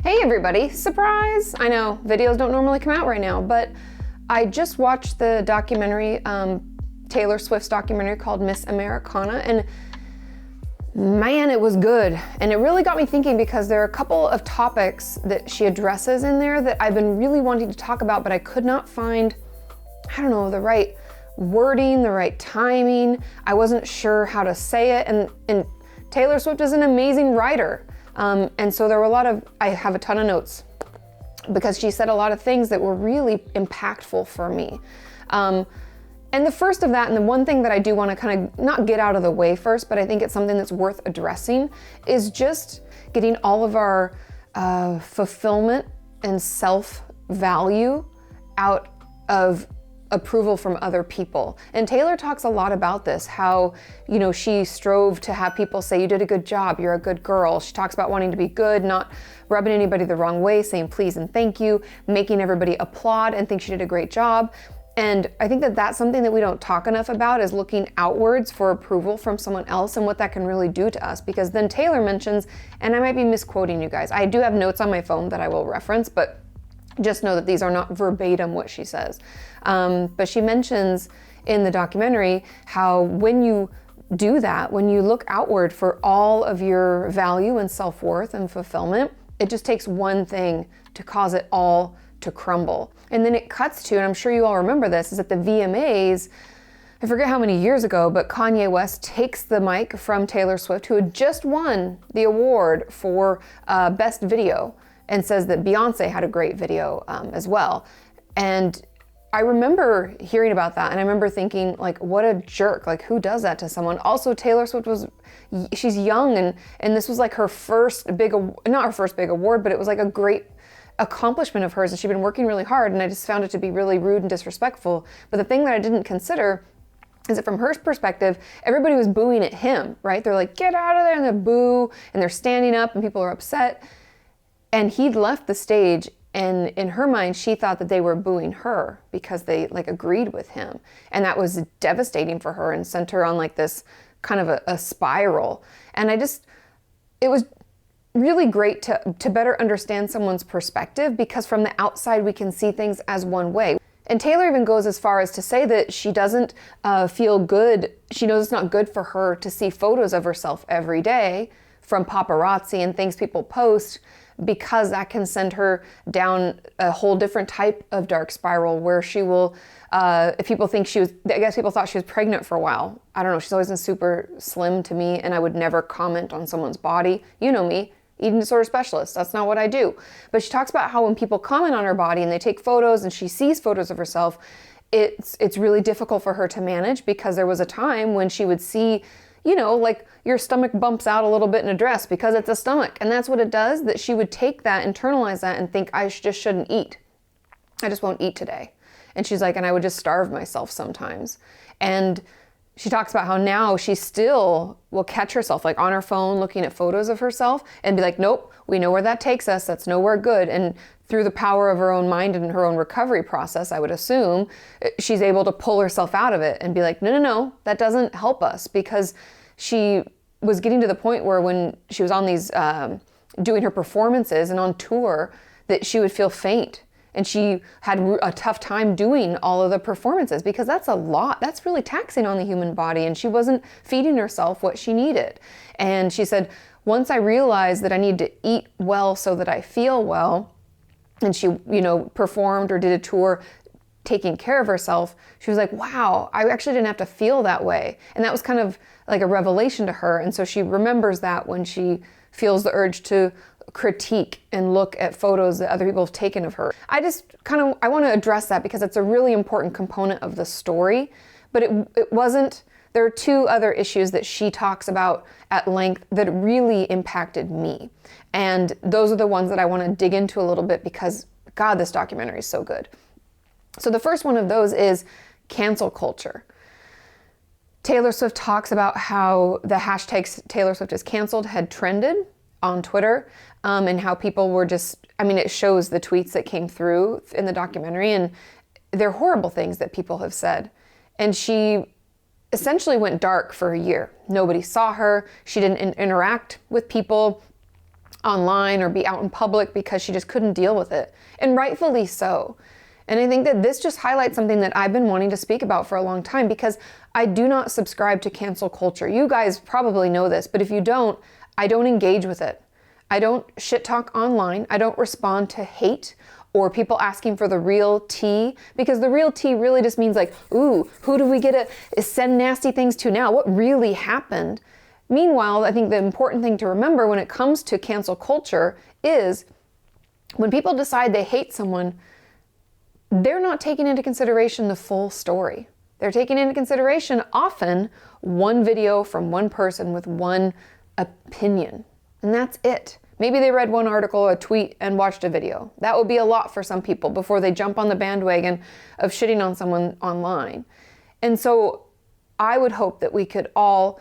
Hey everybody, surprise! I know, videos don't normally come out right now, but I just watched the documentary, Taylor Swift's documentary called Miss Americana, and man, it was good. And it really got me thinking because there are a couple of topics that she addresses in there that I've been really wanting to talk about, but I could not find, the right wording, the right timing. I wasn't sure how to say it, and Taylor Swift is an amazing writer. And so there were I have a ton of notes because she said a lot of things that were really impactful for me. And the first of that, and the one thing that I do want to kind of not get out of the way first, but I think it's something that's worth addressing, is just getting all of our fulfillment and self-value out of approval from other people. And Taylor talks a lot about this, how, she strove to have people say, you did a good job, you're a good girl. She talks about wanting to be good, not rubbing anybody the wrong way, saying please and thank you, making everybody applaud and think she did a great job. And I think that that's something that we don't talk enough about, is looking outwards for approval from someone else and what that can really do to us. Because then Taylor mentions, and I might be misquoting you guys, I do have notes on my phone that I will reference, but just know that these are not verbatim what she says. But she mentions in the documentary how when you do that, when you look outward for all of your value and self-worth and fulfillment, it just takes one thing to cause it all to crumble. And then it cuts to, and I'm sure you all remember this, is at the VMAs, I forget how many years ago, but Kanye West takes the mic from Taylor Swift, who had just won the award for Best Video, and says that Beyonce had a great video as well. And I remember hearing about that, and I remember thinking, what a jerk, who does that to someone? Also, Taylor Swift she's young, and this was her first big, not her first big award, but it was a great accomplishment of hers, and she'd been working really hard, and I just found it to be really rude and disrespectful. But the thing that I didn't consider is that from her perspective, everybody was booing at him, right? They're like, get out of there, and they boo, and they're standing up, and people are upset. And he'd left the stage, and in her mind, she thought that they were booing her because they agreed with him. And that was devastating for her and sent her on this kind of a spiral. And it was really great to better understand someone's perspective, because from the outside, we can see things as one way. And Taylor even goes as far as to say that she doesn't feel good. She knows it's not good for her to see photos of herself every day from paparazzi and things people post, because that can send her down a whole different type of dark spiral where she will, if people think I guess people thought she was pregnant for a while. I don't know, she's always been super slim to me, and I would never comment on someone's body. You know me, eating disorder specialist, that's not what I do. But she talks about how when people comment on her body and they take photos and she sees photos of herself, it's really difficult for her to manage, because there was a time when she would see, your stomach bumps out a little bit in a dress because it's a stomach. And that's what it does, that she would take that, internalize that, and think, I just shouldn't eat. I just won't eat today. And she's like, and I would just starve myself sometimes. And she talks about how now she still will catch herself on her phone looking at photos of herself and be like, nope, we know where that takes us. That's nowhere good. And through the power of her own mind and her own recovery process, I would assume, she's able to pull herself out of it and be like, no, that doesn't help us. Because she was getting to the point where when she was on these, doing her performances and on tour, that she would feel faint. And she had a tough time doing all of the performances, because that's a lot. That's really taxing on the human body. And she wasn't feeding herself what she needed. And she said, once I realized that I need to eat well so that I feel well, and she, performed or did a tour taking care of herself, she was like, wow, I actually didn't have to feel that way. And that was kind of like a revelation to her. And so she remembers that when she feels the urge to critique and look at photos that other people have taken of her. I want to address that because it's a really important component of the story, but it wasn't. There are two other issues that she talks about at length that really impacted me. And those are the ones that I want to dig into a little bit, because God, this documentary is so good. So the first one of those is cancel culture. Taylor Swift talks about how the hashtags Taylor Swift is canceled had trended on Twitter, and how people were it shows the tweets that came through in the documentary, and they're horrible things that people have said. And she essentially went dark for a year. Nobody saw her. She didn't interact with people. online or be out in public because she just couldn't deal with it. And rightfully so. And I think that this just highlights something that I've been wanting to speak about for a long time, because I do not subscribe to cancel culture. You guys probably know this, but if you don't, I don't engage with it. I don't shit talk online. I don't respond to hate or people asking for the real tea, because the real tea really just means like, ooh, who do we get to send nasty things to now? What really happened? Meanwhile, I think the important thing to remember when it comes to cancel culture is when people decide they hate someone, they're not taking into consideration the full story. They're taking into consideration often one video from one person with one opinion, and that's it. Maybe they read one article, a tweet, and watched a video. That would be a lot for some people before they jump on the bandwagon of shitting on someone online. And so I would hope that we could all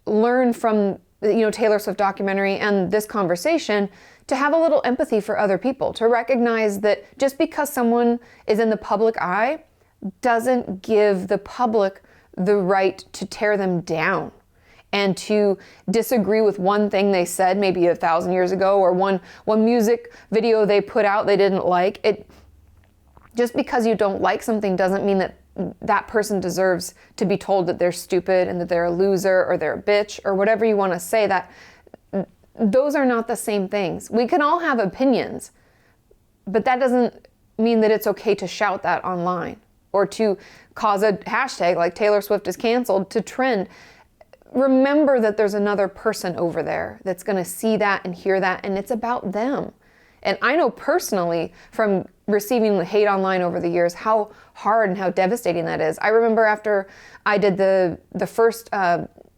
learn from Taylor Swift documentary and this conversation to have a little empathy for other people, to recognize that just because someone is in the public eye doesn't give the public the right to tear them down and to disagree with one thing they said maybe 1,000 years ago, or one music video they put out they didn't like. It just because you don't like something doesn't mean that that person deserves to be told that they're stupid and that they're a loser or they're a bitch or whatever you want to say. That those are not the same things. We can all have opinions, but that doesn't mean that it's okay to shout that online or to cause a hashtag like Taylor Swift is canceled to trend. Remember that there's another person over there that's going to see that and hear that, and it's about them. And I know personally from receiving hate online over the years how hard and how devastating that is. I remember after I did the first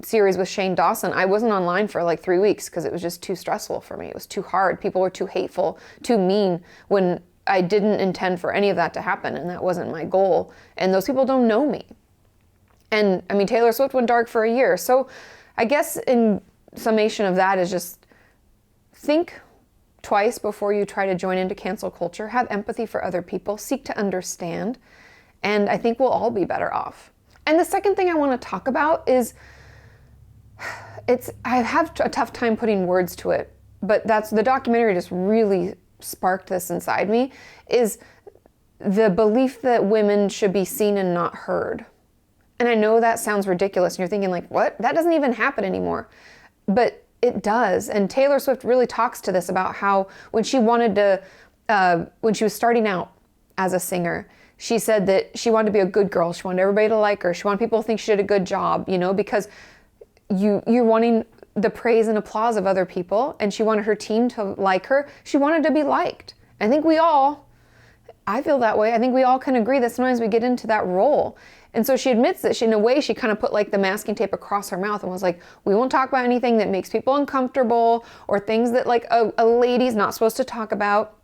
series with Shane Dawson, I wasn't online for like 3 weeks because it was just too stressful for me. It was too hard. People were too hateful, too mean, when I didn't intend for any of that to happen, and that wasn't my goal. And those people don't know me. And I mean, Taylor Swift went dark for a year. So I guess in summation of that is just think twice before you try to join into cancel culture. Have empathy for other people. Seek to understand. And I think we'll all be better off. And the second thing I want to talk about is, I have a tough time putting words to it, but that's the documentary just really sparked this inside me, is the belief that women should be seen and not heard. And I know that sounds ridiculous, and you're thinking like, what? That doesn't even happen anymore. But it does. And Taylor Swift really talks to this about how when she wanted to, when she was starting out as a singer, she said that she wanted to be a good girl. She wanted everybody to like her. She wanted people to think she did a good job, because you're wanting the praise and applause of other people, and she wanted her team to like her. She wanted to be liked. I feel that way. I think we all can agree that sometimes we get into that role. And so she admits that in a way, she kind of put like the masking tape across her mouth and was like, we won't talk about anything that makes people uncomfortable or things that like a lady's not supposed to talk about.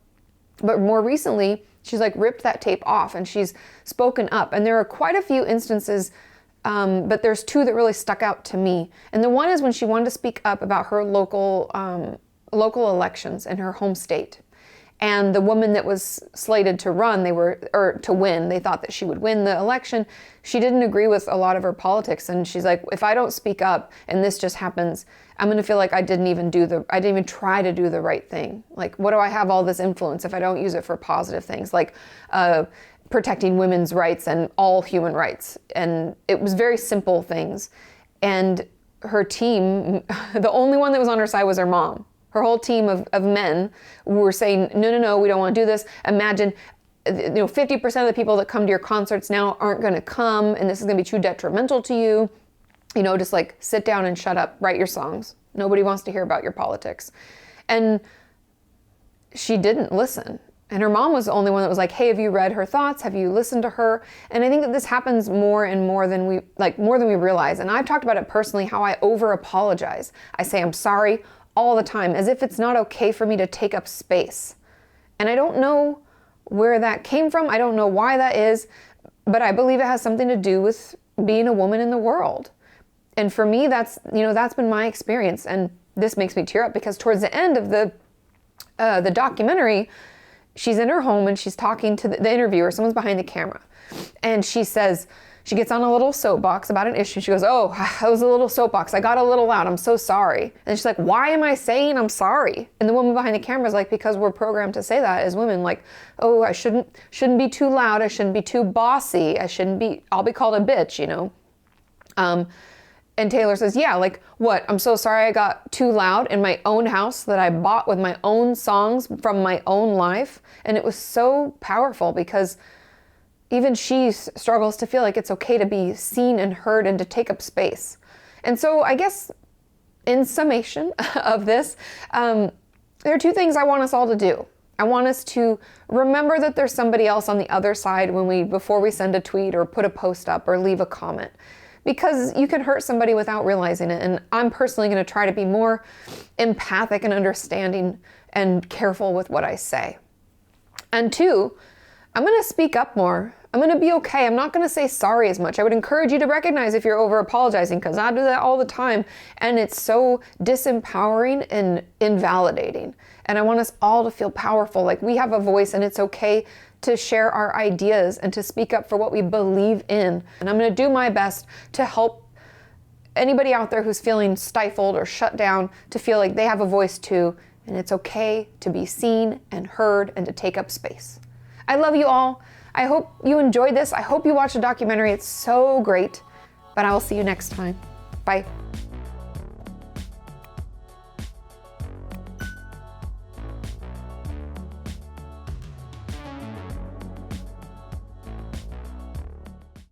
But more recently, she's like ripped that tape off and she's spoken up. And there are quite a few instances, but there's two that really stuck out to me. And the one is when she wanted to speak up about her local elections in her home state. And the woman that was slated to run, to win, they thought that she would win the election. She didn't agree with a lot of her politics. And she's like, if I don't speak up and this just happens, I'm going to feel like I didn't even try to do the right thing. Like, what do I have all this influence if I don't use it for positive things? Like, protecting women's rights and all human rights. And it was very simple things. And her team, the only one that was on her side was her mom. Her whole team of men were saying, no, we don't want to do this. Imagine, 50% of the people that come to your concerts now aren't going to come, and this is going to be too detrimental to you. Just like sit down and shut up, write your songs. Nobody wants to hear about your politics. And she didn't listen. And her mom was the only one that was like, hey, have you read her thoughts? Have you listened to her? And I think that this happens more and more than we realize. And I've talked about it personally, how I over apologize. I say, I'm sorry all the time, as if it's not okay for me to take up space. And I don't know where that came from. I don't know why that is, but I believe it has something to do with being a woman in the world. And for me, that's been my experience. And this makes me tear up because towards the end of the documentary, she's in her home and she's talking to the interviewer. Someone's behind the camera. And she says, She gets on a little soapbox about an issue. She goes, oh, that was a little soapbox. I got a little loud. I'm so sorry. And she's like, why am I saying I'm sorry? And the woman behind the camera is like, because we're programmed to say that as women, like, oh, I shouldn't be too loud. I shouldn't be too bossy. I'll be called a bitch, you know? And Taylor says, yeah, like what? I'm so sorry I got too loud in my own house that I bought with my own songs from my own life. And it was so powerful because even she struggles to feel like it's okay to be seen and heard and to take up space. And so I guess in summation of this, there are two things I want us all to do. I want us to remember that there's somebody else on the other side before we send a tweet or put a post up or leave a comment, because you can hurt somebody without realizing it. And I'm personally going to try to be more empathic and understanding and careful with what I say. And two, I'm going to speak up more. I'm going to be okay. I'm not going to say sorry as much. I would encourage you to recognize if you're over apologizing, because I do that all the time. And it's so disempowering and invalidating. And I want us all to feel powerful. Like we have a voice and it's okay to share our ideas and to speak up for what we believe in. And I'm going to do my best to help anybody out there who's feeling stifled or shut down to feel like they have a voice too. And it's okay to be seen and heard and to take up space. I love you all. I hope you enjoyed this. I hope you watched the documentary. It's so great. But I will see you next time. Bye.